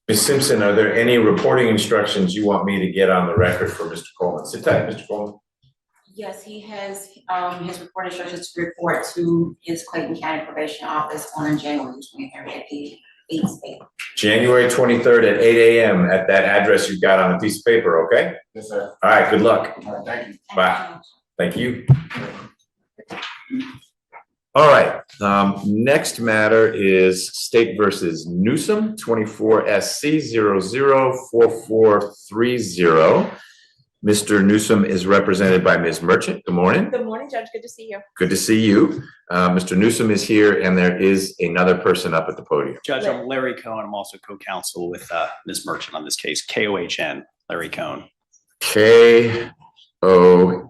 Ms. Simpson, are there any reporting instructions you want me to get on the record for Mr. Coleman? Sit tight, Mr. Coleman. Yes, he has his report instructions to report to his Clayton County Probation Office on January 23rd at 8 a.m. January 23rd at 8 a.m. at that address you've got on a piece of paper, okay? Yes, sir. All right, good luck. All right, thank you. Bye. Thank you. All right, next matter is State versus Newsom, 24 SC 004430. Mr. Newsom is represented by Ms. Merchant. Good morning. Good morning, Judge. Good to see you. Good to see you. Mr. Newsom is here, and there is another person up at the podium. Judge, I'm Larry Cohn. I'm also co-counsel with Ms. Merchant on this case. KOHN, Larry Cohn. KOHN. All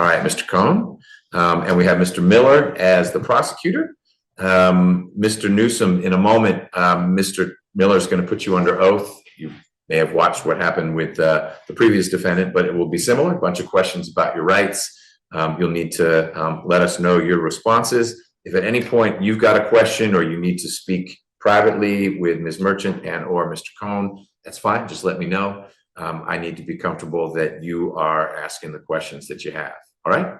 right, Mr. Cohn. And we have Mr. Miller as the prosecutor. Mr. Newsom, in a moment, Mr. Miller is going to put you under oath. You may have watched what happened with the previous defendant, but it will be similar. A bunch of questions about your rights. You'll need to let us know your responses. If at any point you've got a question or you need to speak privately with Ms. Merchant and or Mr. Cohn, that's fine. Just let me know. I need to be comfortable that you are asking the questions that you have. All right?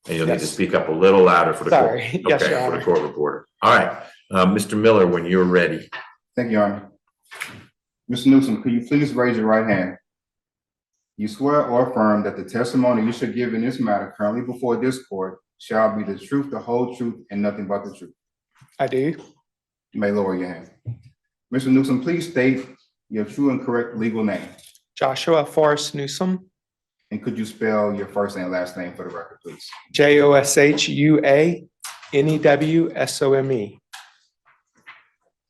And you'll need to speak up a little louder for the court. Okay, Yes, Your Honor. for the court reporter. All right, Mr. Miller, when you're ready. Thank you, Your Honor. Mr. Newsom, could you please raise your right hand? You swear or affirm that the testimony you should give in this matter currently before this court shall be the truth, the whole truth, and nothing but the truth. I do. You may lower your hand. Mr. Newsom, please state your true and correct legal name. Joshua Forrest Newsom, And could you spell your first and last name for the record, please? JOSHUANEWSOME.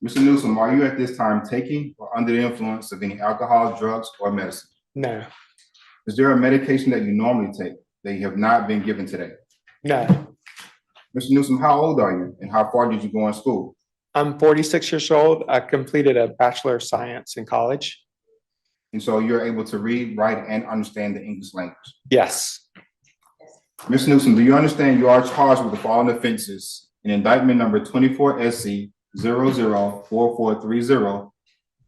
Mr. Newsom, are you at this time taking or under the influence of any alcohol, drugs, or medicine? No, Is there a medication that you normally take that you have not been given today? no. Mr. Newsom, how old are you and how far did you go in school? I'm 46 years old. I completed a Bachelor of Science in college. And so you're able to read, write, and understand the English language. Yes, Ms. Newsom, do you understand you are charged with the following offenses in indictment number 24 SC 004430?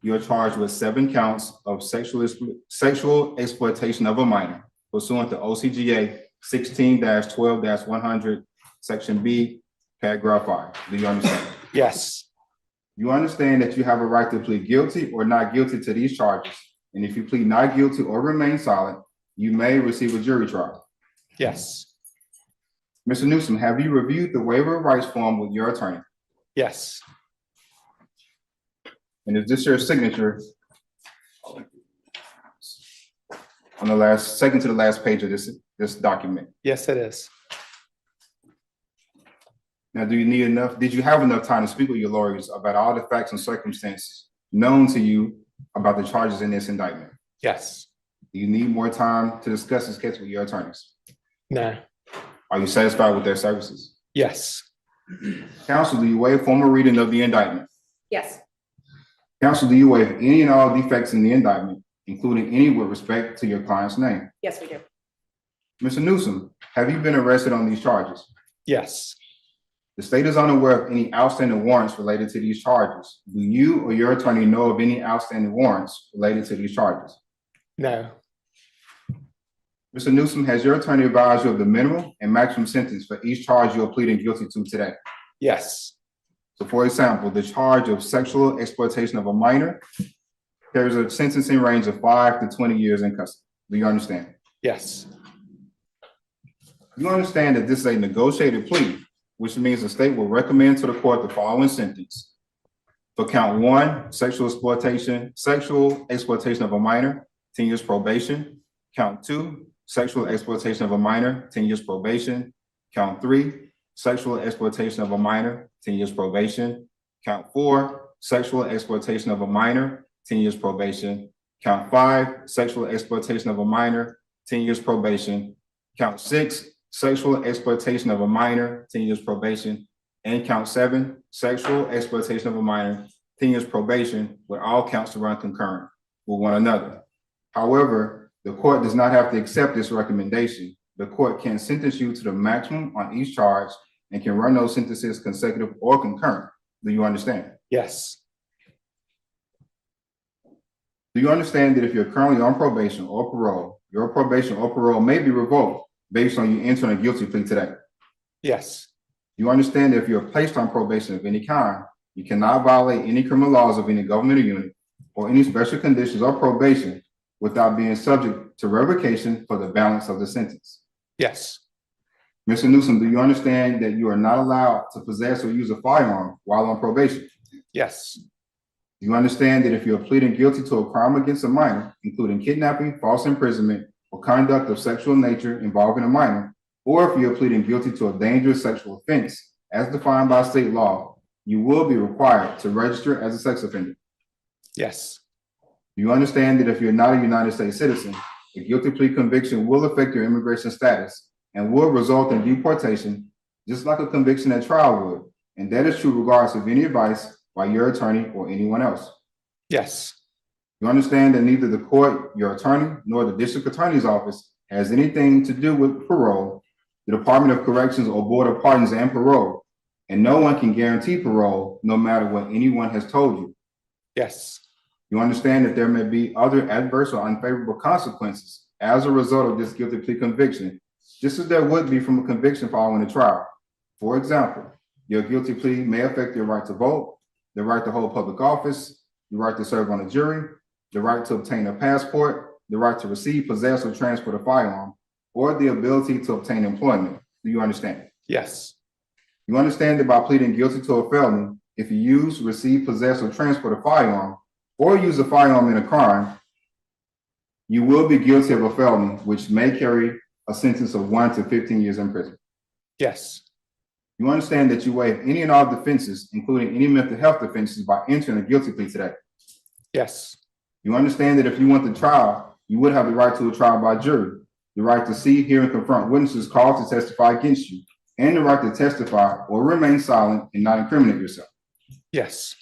You are charged with 7 counts of sexual exploitation of a minor pursuant to OCGA 16-12-100, Section B, Paragraph 5. Do you understand? yes, You understand that you have a right to plead guilty or not guilty to these charges. And if you plead not guilty or remain silent, you may receive a jury trial. yes, Mr. Newsom, have you reviewed the waiver of rights form with your attorney? yes, And is this your signature on the second to the last page of this document? yes, it is. Now, did you have enough time to speak with your lawyers about all the facts and circumstances known to you about the charges in this indictment? Yes, Do you need more time to discuss this case with your attorneys? no, Are you satisfied with their services? yes, Counsel, do you waive formal reading of the indictment? Yes. Counsel, do you waive any and all defects in the indictment, including any with respect to your client's name? Yes, we do. Mr. Newsom, have you been arrested on these charges? yes, The state is unaware of any outstanding warrants related to these charges. Do you or your attorney know of any outstanding warrants related to these charges? no, Mr. Newsom, has your attorney advised you of the minimum and maximum sentence for each charge you are pleading guilty to today? yes, So for example, the charge of sexual exploitation of a minor, there's a sentencing range of 5 to 20 years in custody. Do you understand? yes, You understand that this is a negotiated plea, which means the state will recommend to the court the following sentence. For count 1, sexual exploitation of a minor, 10 years probation. Count 2, sexual exploitation of a minor, 10 years probation. Count 3, sexual exploitation of a minor, 10 years probation. Count 4, sexual exploitation of a minor, 10 years probation. Count 5, sexual exploitation of a minor, 10 years probation. Count 6, sexual exploitation of a minor, 10 years probation. And count 7, sexual exploitation of a minor, 10 years probation, with all counts to run concurrent with one another. However, the court does not have to accept this recommendation. The court can sentence you to the maximum on each charge and can run those sentences consecutive or concurrent. Do you understand? Yes. Do you understand that if you're currently on probation or parole, your probation or parole may be revoked based on you entering a guilty plea today? Yes. You understand that if you're placed on probation of any kind, you cannot violate any criminal laws of any governmental unit or any special conditions or probation without being subject to revocation for the balance of the sentence. Yes. Mr. Newsom, do you understand that you are not allowed to possess or use a firearm while on probation? Yes. Do you understand that if you're pleading guilty to a crime against a minor, including kidnapping, false imprisonment, or conduct of sexual nature involving a minor, or if you're pleading guilty to a dangerous sexual offense as defined by state law, you will be required to register as a sex offender? Yes. Do you understand that if you're not a United States citizen, a guilty plea conviction will affect your immigration status and will result in deportation, just like a conviction at trial would? And that is true regardless of any advice by your attorney or anyone else. Yes. You understand that neither the court, your attorney, nor the district attorney's office has anything to do with parole, the Department of Corrections or Board of Pardons and Parole, and no one can guarantee parole no matter what anyone has told you. Yes. You understand that there may be other adverse or unfavorable consequences as a result of this guilty plea conviction, just as there would be from a conviction following a trial. For example, your guilty plea may affect your right to vote, the right to hold public office, the right to serve on a jury, the right to obtain a passport, the right to receive, possess, or transport a firearm, or the ability to obtain employment. Do you understand? Yes. You understand that by pleading guilty to a felony, if you use, receive, possess, or transport a firearm, or use a firearm in a crime, you will be guilty of a felony, which may carry a sentence of 1 to 15 years in prison. Yes. You understand that you waive any and all defenses, including any mental health defenses, by entering a guilty plea today. Yes. You understand that if you went to trial, you would have the right to a trial by jury, the right to see, hear, and confront witnesses called to testify against you, and the right to testify or remain silent and not incriminate yourself. Yes.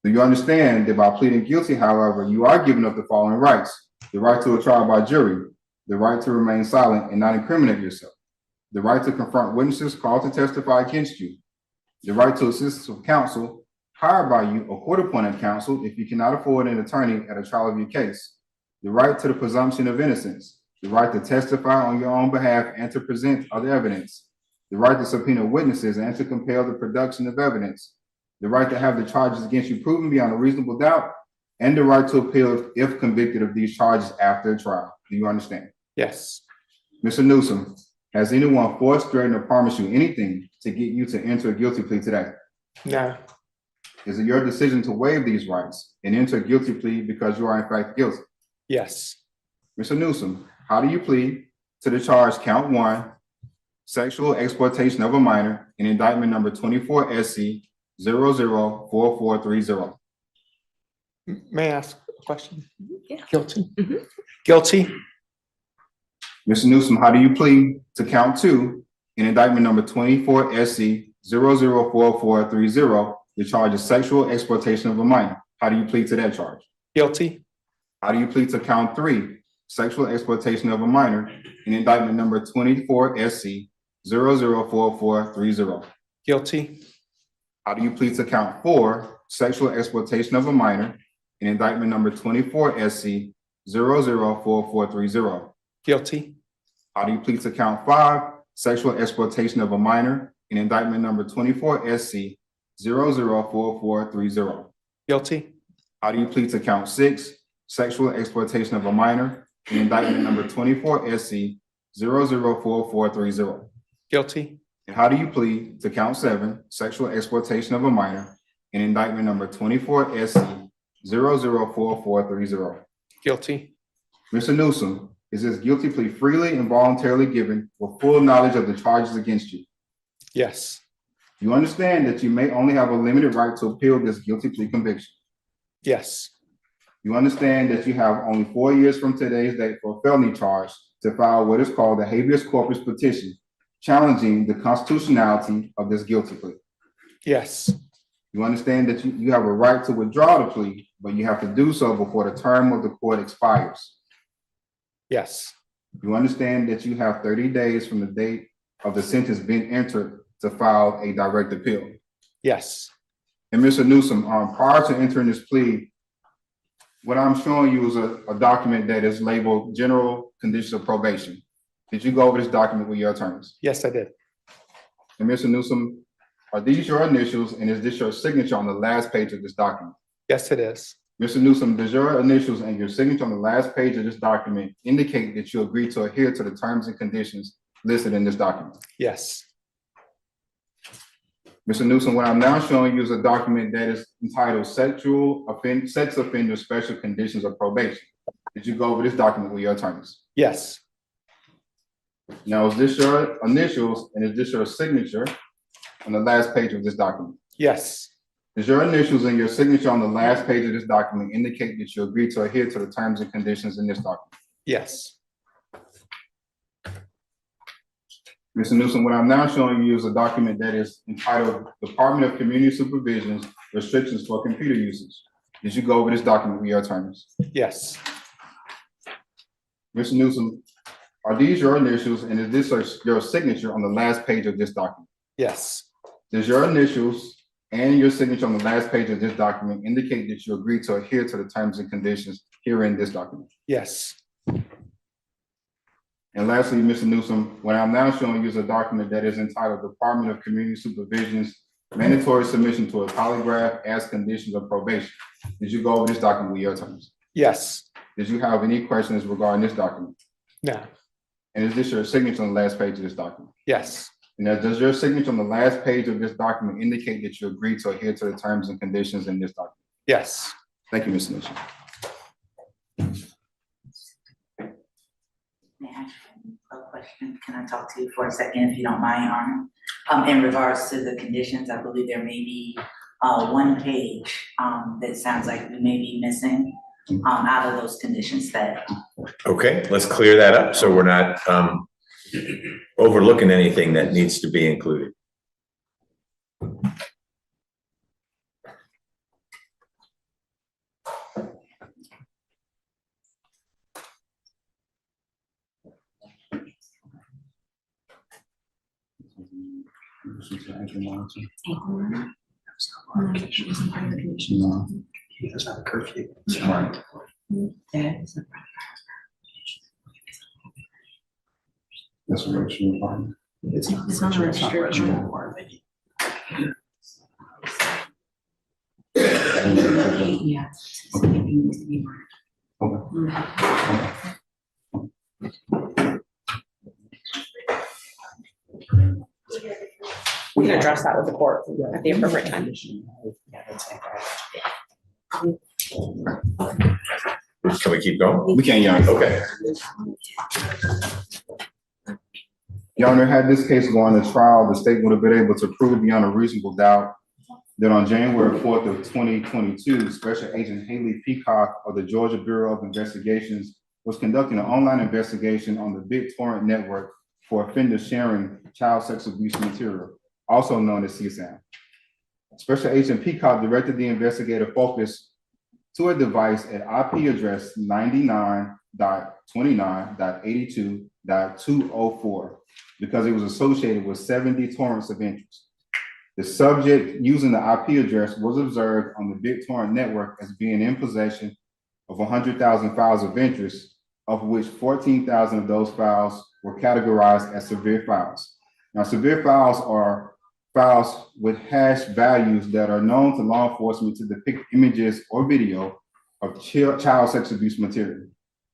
Do you understand that by pleading guilty, however, you are giving up the following rights: the right to a trial by jury, the right to remain silent and not incriminate yourself, the right to confront witnesses called to testify against you, the right to assistance of counsel hired by you or court-appointed counsel if you cannot afford an attorney at a trial of your case, the right to the presumption of innocence, the right to testify on your own behalf and to present other evidence, the right to subpoena witnesses and to compel the production of evidence, the right to have the charges against you proven beyond a reasonable doubt, and the right to appeal if convicted of these charges after a trial. Do you understand? Yes. Mr. Newsom, has anyone forced, threatened, or promised you anything to get you to enter a guilty plea today? No. Is it your decision to waive these rights and enter a guilty plea because you are in fact guilty? Yes. Mr. Newsom, how do you plead to the charge count 1, sexual exploitation of a minor, in indictment number 24 SC 004430? May I ask a question? Yeah. Guilty. Mhm. Guilty. Mr. Newsom, how do you plead to count 2 in indictment number 24 SC 004430, the charge of sexual exploitation of a minor? How do you plead to that charge? Guilty. How do you plead to count 3, sexual exploitation of a minor, in indictment number 24 SC 004430? Guilty. How do you plead to count 4, sexual exploitation of a minor, in indictment number 24 SC 004430? Guilty. How do you plead to count 5, sexual exploitation of a minor, in indictment number 24 SC 004430? Guilty. How do you plead to count 6, sexual exploitation of a minor, in indictment number 24 SC 004430? Guilty. And how do you plead to count 7, sexual exploitation of a minor, in indictment number 24 SC 004430? Guilty. Mr. Newsom, Is this guilty plea freely and voluntarily given with full knowledge of the charges against you? Yes. You understand that you may only have a limited right to appeal this guilty plea conviction. Yes. You understand that you have only 4 years from today's date for a felony charge to file what is called the habeas corpus petition, challenging the constitutionality of this guilty plea. Yes. You understand that you have a right to withdraw the plea, but you have to do so before the term of the court expires. Yes. You understand that you have 30 days from the date of the sentence being entered to file a direct appeal. Yes. And Mr. Newsom, prior to entering this plea, what I'm showing you is a document that is labeled General Conditions of Probation. Did you go over this document with your attorneys? Yes, I did. And Mr. Newsom, are these your initials and is this your signature on the last page of this document? Yes, it is. Mr. Newsom, does your initials and your signature on the last page of this document indicate that you agree to adhere to the terms and conditions listed in this document? Yes. Mr. Newsom, what I'm now showing you is a document that is entitled Sex Offender Special Conditions of Probation. Did you go over this document with your attorneys? Yes. Now, is this your initials and is this your signature on the last page of this document? Yes. Does your initials and your signature on the last page of this document indicate that you agree to adhere to the terms and conditions in this document? Yes. Mr. Newsom, what I'm now showing you is a document that is entitled Department of Community Supervision's Restrictions for Computer Usage. Did you go over this document with your attorneys? Yes. Mr. Newsom, are these your initials and is this your signature on the last page of this document? Yes. Does your initials and your signature on the last page of this document indicate that you agree to adhere to the terms and conditions here in this document? Yes. And lastly, Mr. Newsom, what I'm now showing you is a document that is entitled Department of Community Supervision's Mandatory Submission to a Polygraph as Conditions of Probation. Did you go over this document with your attorneys? Yes. Did you have any questions regarding this document? No. And is this your signature on the last page of this document? Yes. And does your signature on the last page of this document indicate that you agree to adhere to the terms and conditions in this document? Yes. Thank you, Mr. Newsom. May I ask a question? Can I talk to you for a second, if you don't mind, Your Honor? In regards to the conditions, I believe there may be one page that sounds like we may be missing out of those conditions that. Okay, let's clear that up so we're not overlooking anything that needs to be included. He doesn't have a curfew. Right. That's a registered requirement. It's not a registered requirement. Yeah. We can address that with the court at the appropriate time. Can we keep going? We can, Your Honor. Okay. Your Honor, had this case gone to trial, the state would have been able to prove beyond a reasonable doubt that on January 4th of 2022, Special Agent Haley Peacock of the Georgia Bureau of Investigations was conducting an online investigation on the BitTorrent network for offenders sharing child sex abuse material, also known as CSAM. Special Agent Peacock directed the investigative focus to a device at IP address 99.29.82.204 because it was associated with 70 torrents of interest. The subject using the IP address was observed on the BitTorrent network as being in possession of 100,000 files of interest, of which 14,000 of those files were categorized as severe files. Now, severe files are files with hash values that are known to law enforcement to depict images or video of child sex abuse material.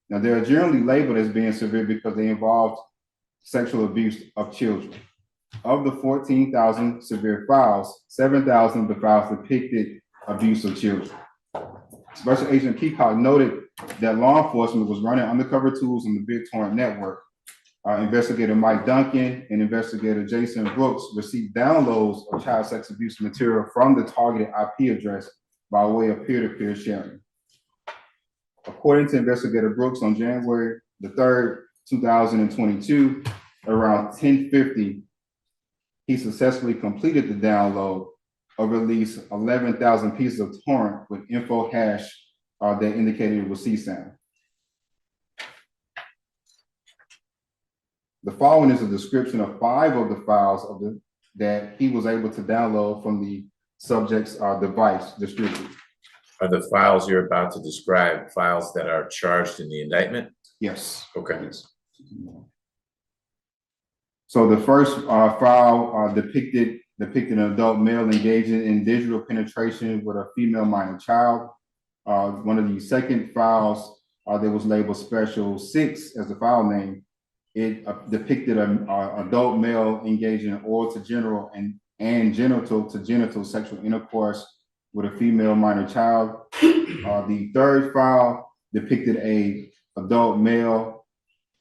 Now, they are generally labeled as being severe because they involve sexual abuse of children. Of the 14,000 severe files, 7,000 of the files depicted abuse of children. Special Agent Peacock noted that law enforcement was running undercover tools in the Big Torrent network. Investigator Mike Duncan and investigator Jason Brooks received downloads of child sex abuse material from the targeted IP address by way of peer-to-peer sharing. According to investigator Brooks, on January the 3rd, 2022, around 10:50, he successfully completed the download of at least 11,000 pieces of torrent with info hash that indicated it was CSAM. The following is a description of 5 of the files that he was able to download from the subject's device distributed. Are the files you're about to describe files that are charged in the indictment? Yes. Okay. Yes. So the first file depicted an adult male engaging in digital penetration with a female minor child. One of the second files that was labeled Special 6 as the file name, it depicted an adult male engaging in oral to genital and genital to genital sexual intercourse with a female minor child. The third file depicted a adult male,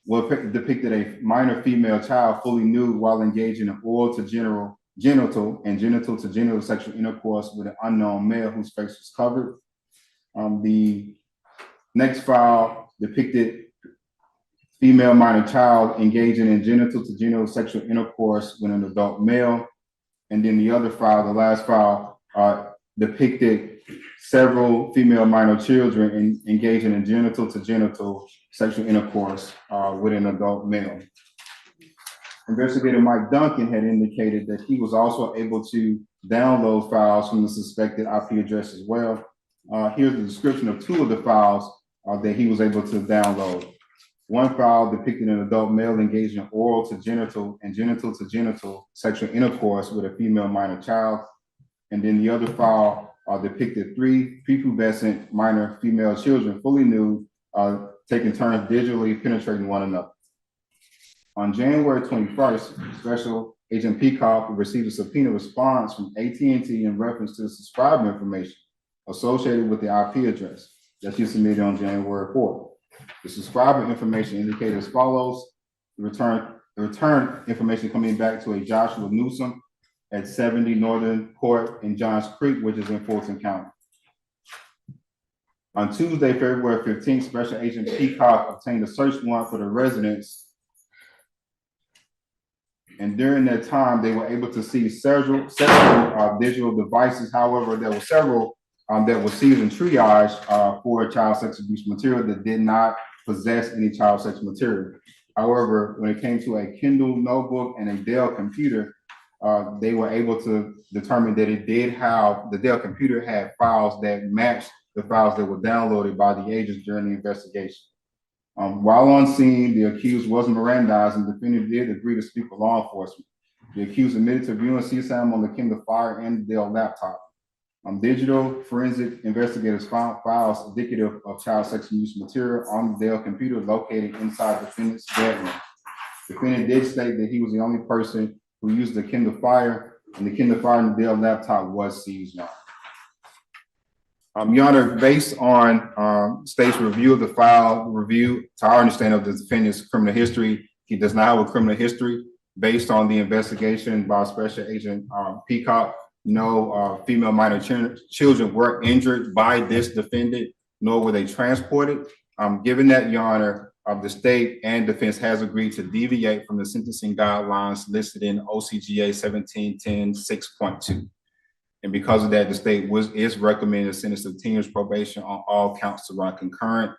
depicted a minor female child fully nude while engaging in oral to genital and genital to genital sexual intercourse with an unknown male whose face was covered. The next file depicted female minor child engaging in genital to genital sexual intercourse with an adult male. And then the other file, the last file, depicted several female minor children engaging in genital to genital sexual intercourse with an adult male. Investigator Mike Duncan had indicated that he was also able to download files from the suspected IP address as well. Here's the description of 2 of the files that he was able to download. One file depicted an adult male engaged in oral to genital and genital to genital sexual intercourse with a female minor child. And then the other file depicted 3 prepubescent minor female children fully nude, taking turns digitally penetrating one another. On January 21st, Special Agent Peacock received a subpoena response from AT&T in reference to the subscriber information associated with the IP address that she submitted on January 4th. The subscriber information indicated as follows: the return information coming back to a Joshua Newsom at 70 Northern Court in Johns Creek, which is in Fulton County. On Tuesday, February 15th, Special Agent Peacock obtained a search warrant for the residence. And during that time, they were able to see several digital devices. However, there were several that were seized in triage for child sex abuse material that did not possess any child sex material. However, when it came to a Kindle notebook and a Dell computer, they were able to determine that the Dell computer had files that matched the files that were downloaded by the agents during the investigation. While on scene, the accused was Mirandized and the defendant did agree to speak with law enforcement. The accused admitted to viewing CSAM on the Kindle Fire and the Dell laptop. Digital forensic investigators found files indicative of child sex abuse material on the Dell computer located inside the defendant's bedroom. The defendant did state that he was the only person who used the Kindle Fire, and the Kindle Fire and the Dell laptop was seized. Your Honor, based on state's review of the file, to our understanding of the defendant's criminal history, he does not have a criminal history. Based on the investigation by Special Agent Peacock, no female minor children were injured by this defendant, nor were they transported. Given that, Your Honor, the state and defense has agreed to deviate from the sentencing guidelines listed in OCGA 1710 6.2. And because of that, the state is recommending a sentence of 10 years probation on all counts to run concurrent.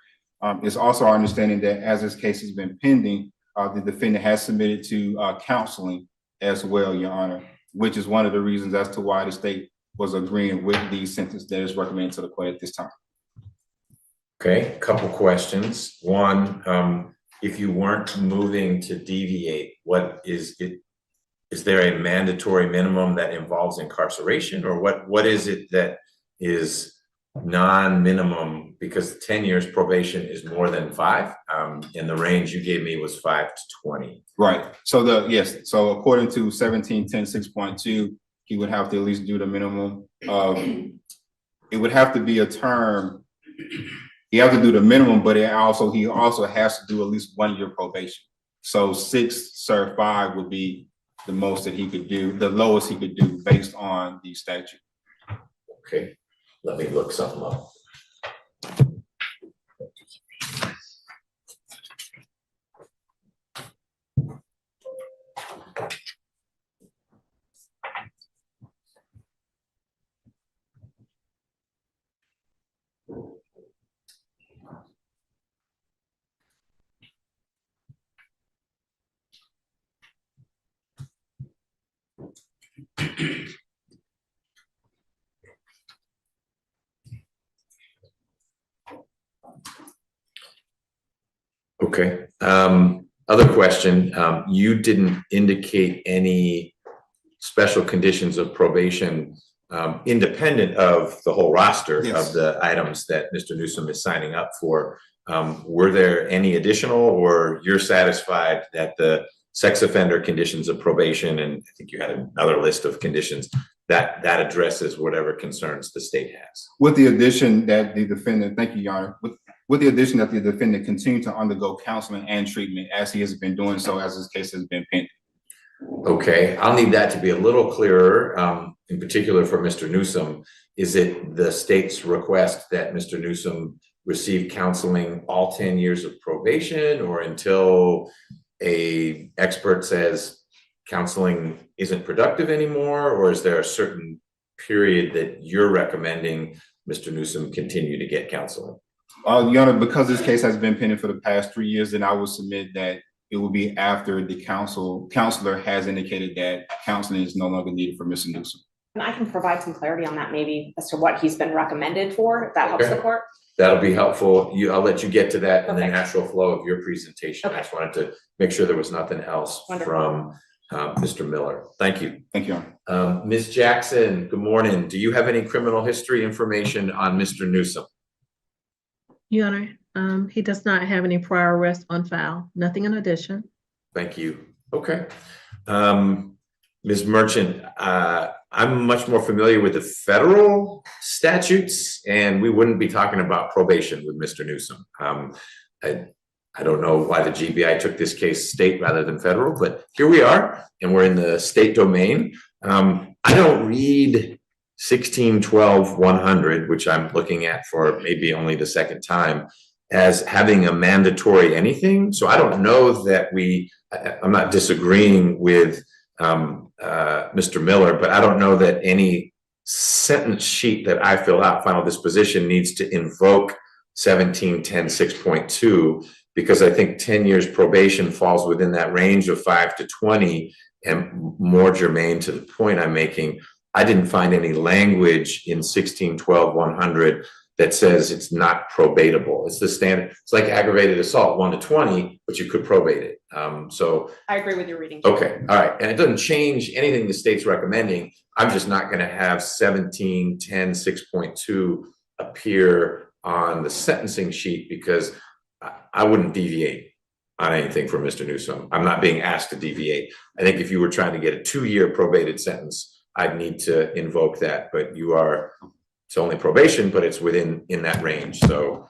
It's also our understanding that as this case has been pending, the defendant has submitted to counseling as well, Your Honor, which is one of the reasons as to why the state was agreeing with the sentence that is recommended to the court at this time. Okay, couple questions. One, if you weren't moving to deviate, what is it? Is there a mandatory minimum that involves incarceration, or what is it that is non-minimum? Because 10 years probation is more than 5. And the range you gave me was 5 to 20. Right. So yes. So according to 1710 6.2, he would have to at least do the minimum of, it would have to be a term. He has to do the minimum, but he also has to do at least 1 year probation. So 6 serve 5 would be the most that he could do, the lowest he could do based on the statute. Okay, let me look something up. Okay, other question, you didn't indicate any special conditions of probation independent of the whole roster Yes. of the items that Mr. Newsom is signing up for. Were there any additional, or you're satisfied that the sex offender conditions of probation, and I think you had another list of conditions, that addresses whatever concerns the state has? With the addition that the defendant, thank you, Your Honor, with the addition that the defendant continue to undergo counseling and treatment as he has been doing so as his case has been pending. Okay, I'll need that to be a little clearer, in particular for Mr. Newsom. Is it the state's request that Mr. Newsom receive counseling all 10 years of probation, or until a expert says counseling isn't productive anymore, or is there a certain period that you're recommending Mr. Newsom continue to get counseling? Your Honor, because this case has been pending for the past 3 years, then I would submit that it will be after the counselor has indicated that counseling is no longer needed for Mr. Newsom. And I can provide some clarity on that maybe as to what he's been recommended for, if that helps the court. That'll be helpful. I'll let you get to that in the Perfect. natural flow of your presentation. I Okay. just wanted to make sure there was nothing else Wonderful. from Mr. Miller. Thank you. Thank you, Your Honor. Ms. Jackson, good morning. Do you have any criminal history information on Mr. Newsom? Your Honor, he does not have any prior arrests on file, nothing in addition. Thank you. Okay. Ms. Merchant, I'm much more familiar with the federal statutes, and we wouldn't be talking about probation with Mr. Newsom. I don't know why the GBI took this case state rather than federal, but here we are, and we're in the state domain. I don't read 1612-100, which I'm looking at for maybe only the second time, as having a mandatory anything. So I don't know that I'm not disagreeing with Mr. Miller, but I don't know that any sentence sheet that I fill out, final disposition, needs to invoke 1710-6.2, because I think 10 years probation falls within that range of 5 to 20, and more germane to the point I'm making, I didn't find any language in 1612-100 that says it's not probatable. It's the standard. It's like aggravated assault, 1 to 20, but you could probate it. So I agree with your reading. okay, all right, and it doesn't change anything the state's recommending. I'm just not going to have 1710-6.2 appear on the sentencing sheet, because I wouldn't deviate on anything for Mr. Newsom. I'm not being asked to deviate. I think if you were trying to get a 2-year probated sentence, I'd need to invoke that, but it's only probation, but it's in that range. So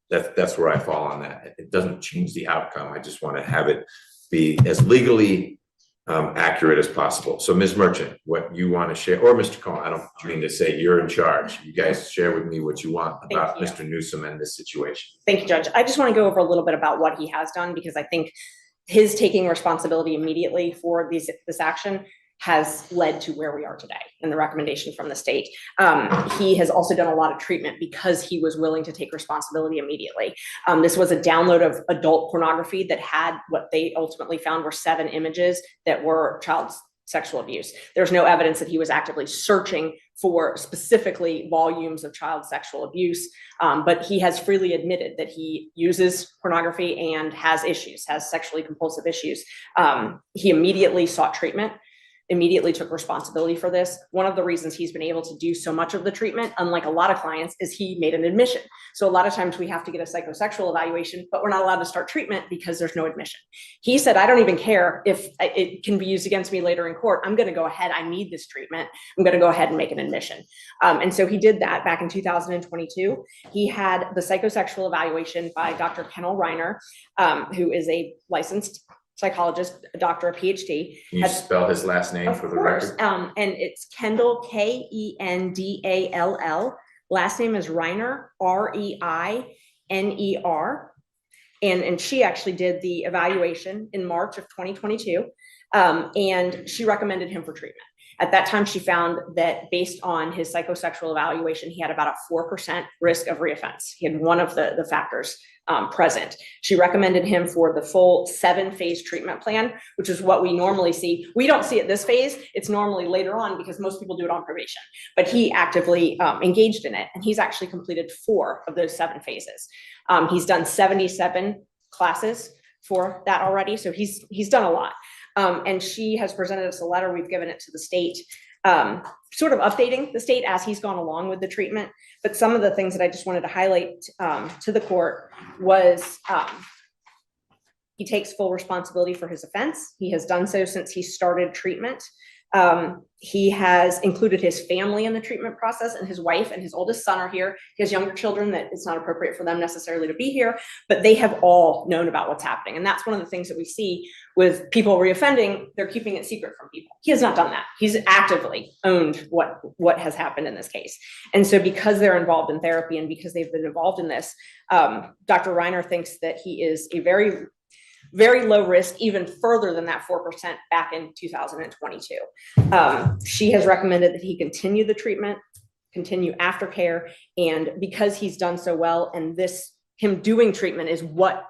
that's where I fall on that. It doesn't change the outcome. I just want to have it be as legally accurate as possible. So Ms. Merchant, what you want to share, or Mr. Cohen, I don't mean to say you're in charge. You guys share with me what you want about Mr. Newsom and this situation. Thank you, Judge. I just want to go over a little bit about what he has done, because I think his taking responsibility immediately for this action has led to where we are today and the recommendation from the state. He has also done a lot of treatment because he was willing to take responsibility immediately. This was a download of adult pornography that had what they ultimately found were 7 images that were child sexual abuse. There's no evidence that he was actively searching for specifically volumes of child sexual abuse, but he has freely admitted that he uses pornography and has sexually compulsive issues. He immediately sought treatment. immediately took responsibility for this. One of the reasons he's been able to do so much of the treatment, unlike a lot of clients, is he made an admission. So a lot of times we have to get a psychosexual evaluation, but we're not allowed to start treatment because there's no admission. He said, I don't even care if it can be used against me later in court. I'm going to go ahead. I need this treatment. I'm going to go ahead and make an admission. And so he did that back in 2022. He had the psychosexual evaluation by Dr. Kennel Reiner, who is a licensed psychologist, a doctor, a PhD. Can you spell his last name for the record? And it's Kendall, Kendall. Last name is Reiner, Reiner. And she actually did the evaluation in March of 2022. And she recommended him for treatment. At that time, she found that based on his psychosexual evaluation, he had about a 4% risk of reoffense. He had one of the factors present. She recommended him for the full 7-phase treatment plan, which is what we normally see. We don't see it this phase. It's normally later on because most people do it on probation, but he actively engaged in it. And he's actually completed 4 of those 7 phases. He's done 77 classes for that already. So he's done a lot. And she has presented us a letter. We've given it to the state, sort of updating the state as he's gone along with the treatment. But some of the things that I just wanted to highlight to the court was he takes full responsibility for his offense. He has done so since he started treatment. He has included his family in the treatment process, and his wife and his oldest son are here. He has younger children that it's not appropriate for them necessarily to be here, but they have all known about what's happening. And that's one of the things that we see with people reoffending. They're keeping it secret from people. He has not done that. He's actively owned what has happened in this case. And so because they're involved in therapy and because they've been involved in this, Dr. Reiner thinks that he is a very low risk, even further than that 4% back in 2022. She has recommended that he continue the treatment, continue aftercare, and because he's done so well, and him doing treatment is what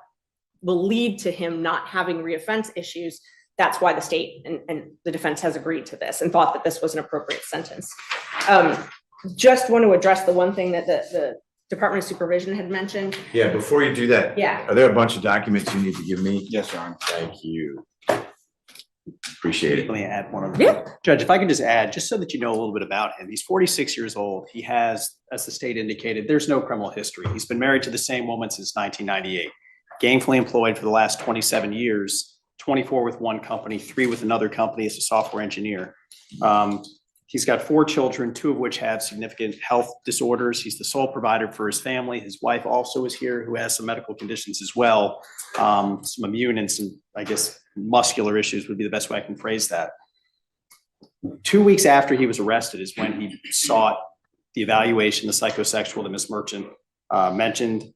will lead to him not having reoffense issues. That's why the state and the defense has agreed to this and thought that this was an appropriate sentence. Just want to address the one thing that the Department of Supervision had mentioned. Yeah, before you do that. Yeah. Are there a bunch of documents you need to give me? Yes, Your Honor. Thank you. Appreciate it. Let me add one other Yeah. thing. Judge, if I can just add, just so that you know a little bit about him, he's 46 years old. He has, as the state indicated, there's no criminal history. He's been married to the same woman since 1998, gainfully employed for the last 27 years, 24 with one company, 3 with another company as a software engineer. He's got 4 children, 2 of which have significant health disorders. He's the sole provider for his family. His wife also is here, who has some medical conditions as well, some immune and some, I guess, muscular issues would be the best way I can phrase that. 2 weeks after he was arrested is when he sought the evaluation, the psychosexual that Ms. Merchant mentioned.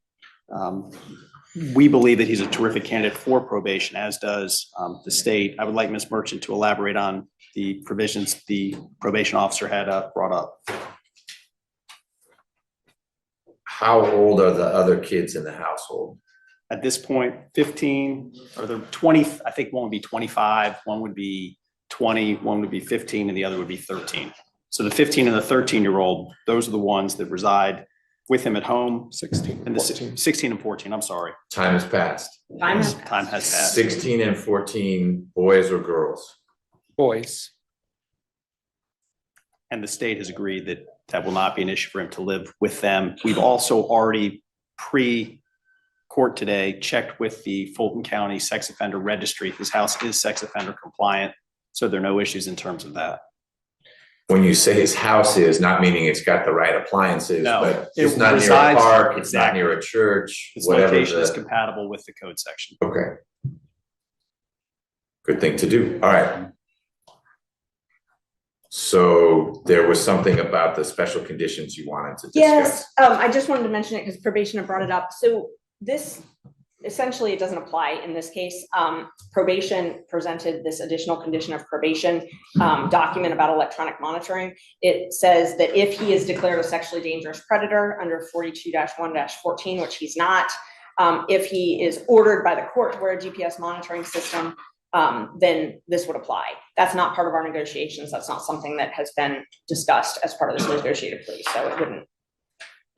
We believe that he's a terrific candidate for probation, as does the state. I would like Ms. Merchant to elaborate on the provisions the probation officer had brought up. How old are the other kids in the household? At this point, 15, or they're 20, I think one would be 25, one would be 20, one would be 15, and the other would be 13. So the 15 and the 13-year-old, those are the ones that reside with him at home. 16, And the 14. 16 and 14, I'm sorry. Time has passed. Time has Time has passed. 16 and 14, boys or girls? Boys. And the state has agreed that that will not be an issue for him to live with them. We've also already pre-court today checked with the Fulton County Sex Offender Registry. His house is sex offender compliant, so there are no issues in terms of that. When you say his house is, not meaning it's got the right appliances, No, but it it's not near a resides- park, it's not exactly. near a church, Its whatever. location is compatible with the code section. Okay. Good thing to do. All right. So there was something about the special conditions you wanted to discuss. Yes, I just wanted to mention it because probation had brought it up. So this, essentially, it doesn't apply in this case. Probation presented this additional condition of probation document about electronic monitoring. It says that if he is declared a sexually dangerous predator under 42-1-14, which he's not, if he is ordered by the court to wear a GPS monitoring system, then this would apply. That's not part of our negotiations. That's not something that has been discussed as part of this negotiated plea, so it wouldn't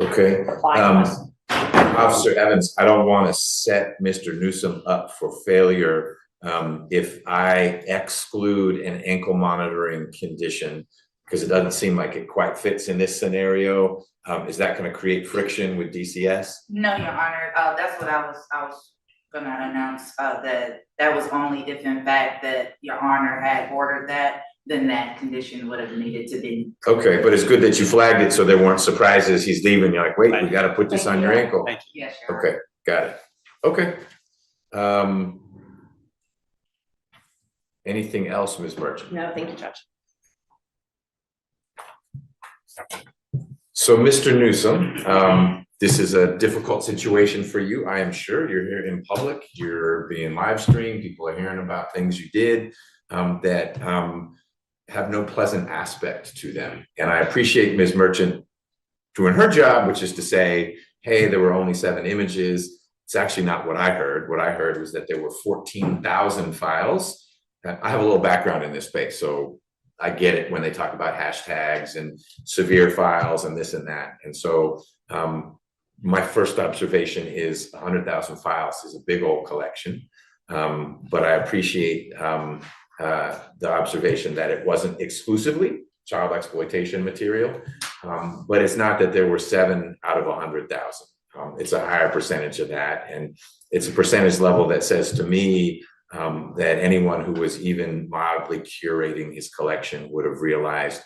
Okay. apply to us. Officer Evans, I don't want to set Mr. Newsome up for failure if I exclude an ankle monitoring condition, because it doesn't seem like it quite fits in this scenario, is that going to create friction with DCS? No, Your Honor, that's what I was gonna announce, that was only if in fact that Your Honor had ordered that, then that condition would have needed to be. Okay, but it's good that you flagged it so there weren't surprises. He's leaving. You're like, wait, we got to put this on your ankle. Thank you. Yes, Your Honor. Okay, got it. Okay. Anything else, Ms. Merchant? No, thank you, Judge. So, Mr. Newsome, this is a difficult situation for you. I am sure you're here in public. You're being live streamed. People are hearing about things you did that have no pleasant aspect to them. And I appreciate Ms. Merchant doing her job, which is to say, hey, there were only 7 images. It's actually not what I heard. What I heard was that there were 14,000 files. I have a little background in this space, so I get it when they talk about hashtags and severe files and this and that. And so my first observation is 100,000 files is a big old collection. But I appreciate the observation that it wasn't exclusively child exploitation material, but it's not that there were 7 out of 100,000. It's a higher percentage of that, and it's a percentage level that says to me that anyone who was even mildly curating his collection would have realized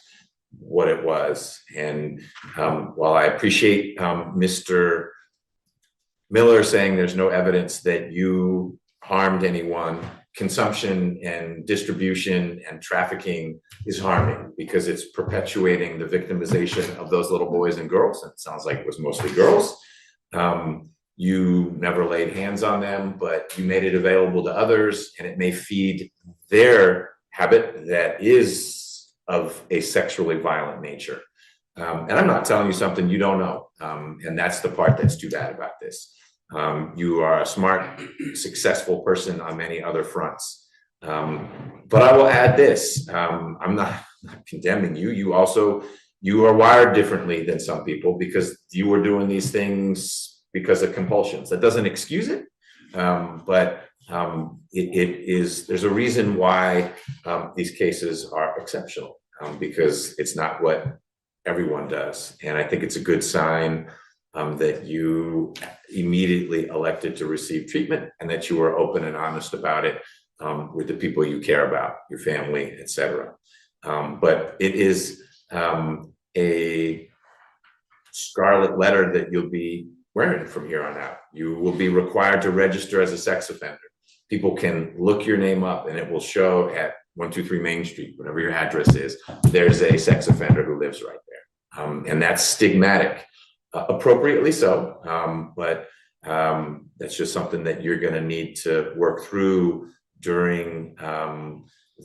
what it was. And while I appreciate Mr. Miller saying there's no evidence that you harmed anyone, consumption and distribution and trafficking is harming because it's perpetuating the victimization of those little boys and girls. And it sounds like it was mostly girls. You never laid hands on them, but you made it available to others, and it may feed their habit that is of a sexually violent nature. And I'm not telling you something you don't know. And that's the part that's too bad about this. You are a smart, successful person on many other fronts. But I will add this, I'm not condemning you. You are wired differently than some people because you were doing these things because of compulsions. That doesn't excuse it, but there's a reason why these cases are exceptional, because it's not what everyone does. And I think it's a good sign that you immediately elected to receive treatment and that you were open and honest about it with the people you care about, your family, et cetera. But it is a scarlet letter that you'll be wearing from here on out. You will be required to register as a sex offender. People can look your name up and it will show at 123 Main Street, whatever your address is, there's a sex offender who lives right there. And that's stigmatic, appropriately so, but that's just something that you're gonna need to work through during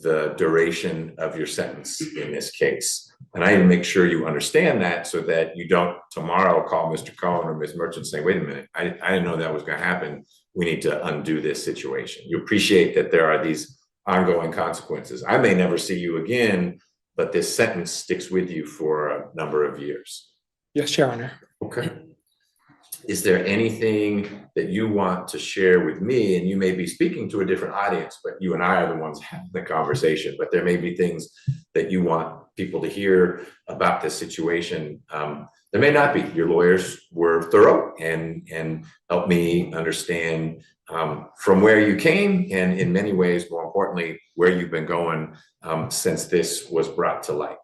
the duration of your sentence in this case. And I need to make sure you understand that so that you don't tomorrow call Mr. Cohen or Ms. Merchant and say, wait a minute, I didn't know that was gonna happen. We need to undo this situation. You appreciate that there are these ongoing consequences. I may never see you again, but this sentence sticks with you for a number of years. Yes, Your Honor. Okay. Is there anything that you want to share with me? And you may be speaking to a different audience, but you and I are the ones having the conversation. But there may be things that you want people to hear about this situation. There may not be. Your lawyers were thorough and helped me understand from where you came, and in many ways, more importantly, where you've been going since this was brought to light.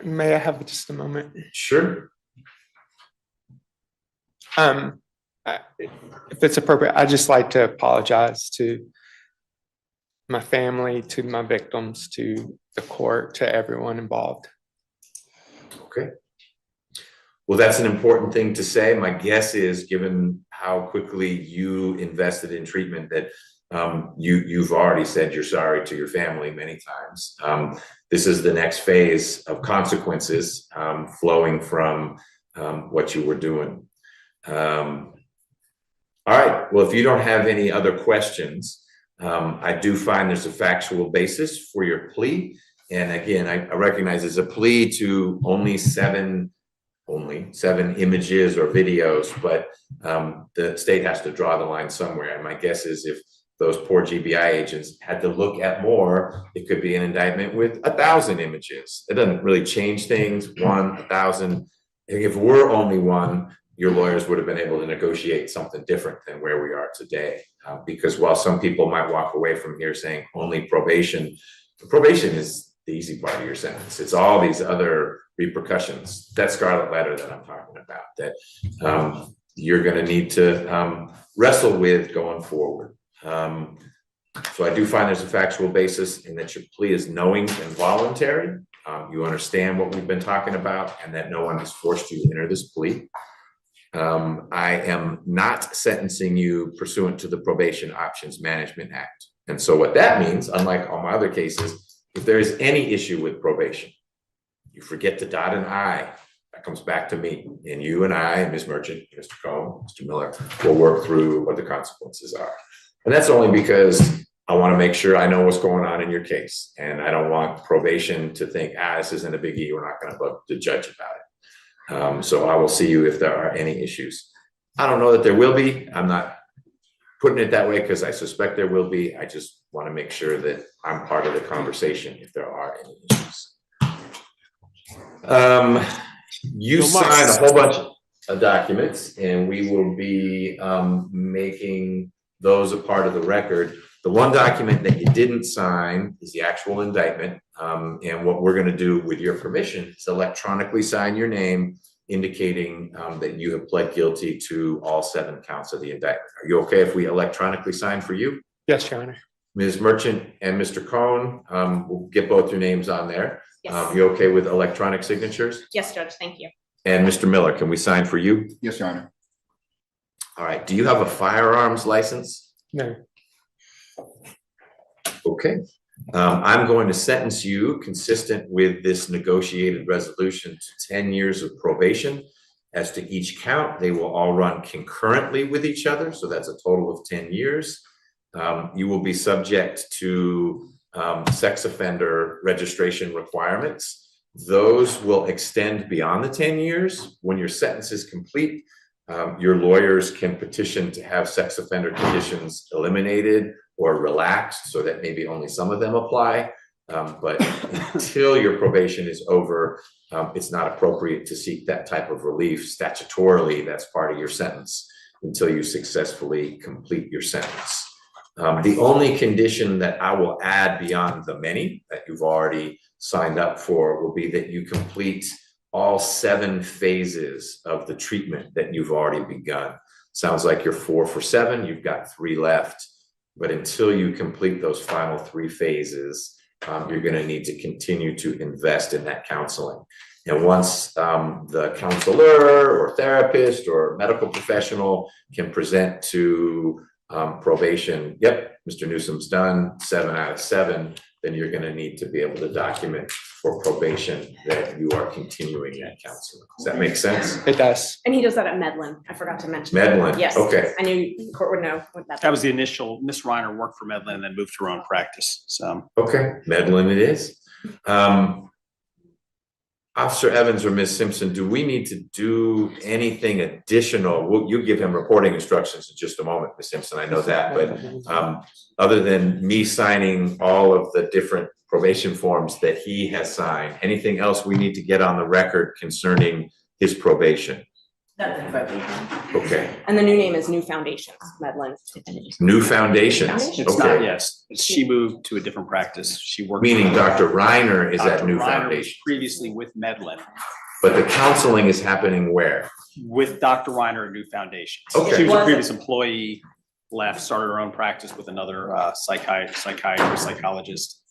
May I have just a moment? Sure. If it's appropriate, I'd just like to apologize to my family, to my victims, to the court, to everyone involved. Okay. Well, that's an important thing to say. My guess is, given how quickly you invested in treatment, that you've already said you're sorry to your family many times. This is the next phase of consequences flowing from what you were doing. All right, well, if you don't have any other questions, I do find there's a factual basis for your plea. And again, I recognize it's a plea to only seven images or videos, but the state has to draw the line somewhere. And my guess is if those poor GBI agents had to look at more. It could be an indictment with 1,000 images. It doesn't really change things, 1,000. If we're only one, your lawyers would have been able to negotiate something different than where we are today. Because while some people might walk away from here saying only probation, probation is the easy part of your sentence. It's all these other repercussions. That scarlet letter that I'm talking about, that you're going to need to wrestle with going forward. So I do find there's a factual basis in that your plea is knowing and voluntary. You understand what we've been talking about and that no one has forced you to enter this plea. I am not sentencing you pursuant to the Probation Options Management Act. And so what that means, unlike all my other cases, if there is any issue with probation, you forget to dot an I, that comes back to me, and you and I, Ms. Merchant, Mr. Cohn, Mr. Miller, will work through what the consequences are. And that's only because I want to make sure I know what's going on in your case. And I don't want probation to think, this isn't a biggie, we're not going to bug the judge about it. So I will see you if there are any issues. I don't know that there will be. I'm not putting it that way because I suspect there will be. I just want to make sure that I'm part of the conversation if there are any issues. You signed a whole bunch of documents and we will be making those a part of the record. The one document that you didn't sign is the actual indictment. And what we're going to do with your permission is electronically sign your name, indicating that you have pled guilty to all 7 counts of the indictment. Are you okay if we electronically sign for you? Yes, Your Honor. Ms. Merchant and Mr. Cohn, we'll get both your names on there. Yes. You okay with electronic signatures? Yes, Judge, thank you. And Mr. Miller, can we sign for you? Yes, Your Honor. All right. Do you have a firearms license? No. Okay. I'm going to sentence you consistent with this negotiated resolution to 10 years of probation. As to each count, they will all run concurrently with each other. So that's a total of 10 years. You will be subject to sex offender registration requirements. Those will extend beyond the 10 years. When your sentence is complete, your lawyers can petition to have sex offender conditions eliminated or relaxed so that maybe only some of them apply. But until your probation is over, it's not appropriate to seek that type of relief. Statutorily, that's part of your sentence until you successfully complete your sentence. The only condition that I will add beyond the many that you've already signed up for will be that you complete all 7 phases of the treatment that you've already begun. Sounds like you're 4 for 7, you've got 3 left. But until you complete those final 3 phases, you're going to need to continue to invest in that counseling. And once the counselor or therapist or medical professional can present to probation, yep, Mr. Newsom's done 7 out of 7, then you're going to need to be able to document for probation that you are continuing that counseling. Does that make sense? It does. And he does that at Medlin. I forgot to mention. Medlin, Yes. okay. I knew the court would know what that. That was the initial, Ms. Reiner worked for Medlin and then moved to her own practice, so. Okay, Medlin it is. Officer Evans or Ms. Simpson, do we need to do anything additional? You give him reporting instructions in just a moment, Ms. Simpson, I know that, but other than me signing all of the different probation forms that he has signed, anything else we need to get on the record concerning his probation? Nothing further. Okay, And the new name is New Foundations, Medlin. New Foundations, It's not, okay. yes, she moved to a different practice. She worked. Meaning Dr. Reiner is at Dr. New Reiner was Foundation, previously with Medlin, but the counseling is happening where? with Dr. Reiner at New Foundation. Okay. She was a Was- previous employee, left, started her own practice with another psychologist,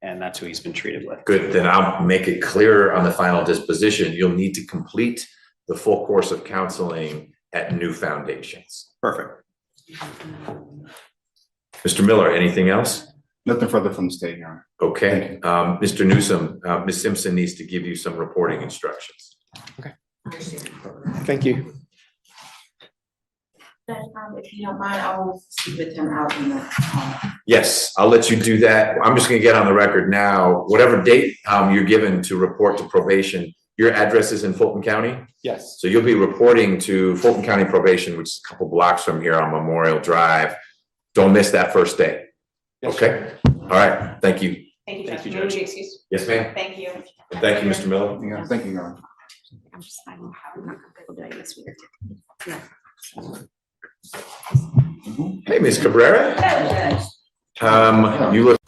and that's who he's been treated with. Good, then I'll make it clearer on the final disposition. You'll need to complete the full course of counseling at New Foundations. Perfect. Mr. Miller, anything else? Nothing further from the state, Your Honor. Okay, Mr. Newsom, Ms. Simpson needs to give you some reporting instructions. Thank you. If you don't mind, I will speak with him out in the. Yes, I'll let you do that. I'm just gonna get on the record now. Whatever date you're given to report to probation, your address is in Fulton County? Yes. So you'll be reporting to Fulton County Probation, which is a couple blocks from here on Memorial Drive. don't miss that first day. Yes, sir. Okay? All right, thank you. Thank you, Thank Judge. you, May we Judge. be excused? Yes, ma'am. Thank you. And thank you, Mr. Miller. Yeah, thank you, Your Honor. I'm just, I don't have, I'm not comfortable doing this with you. Hey, Ms. Cabrera. Hello, Judge. You look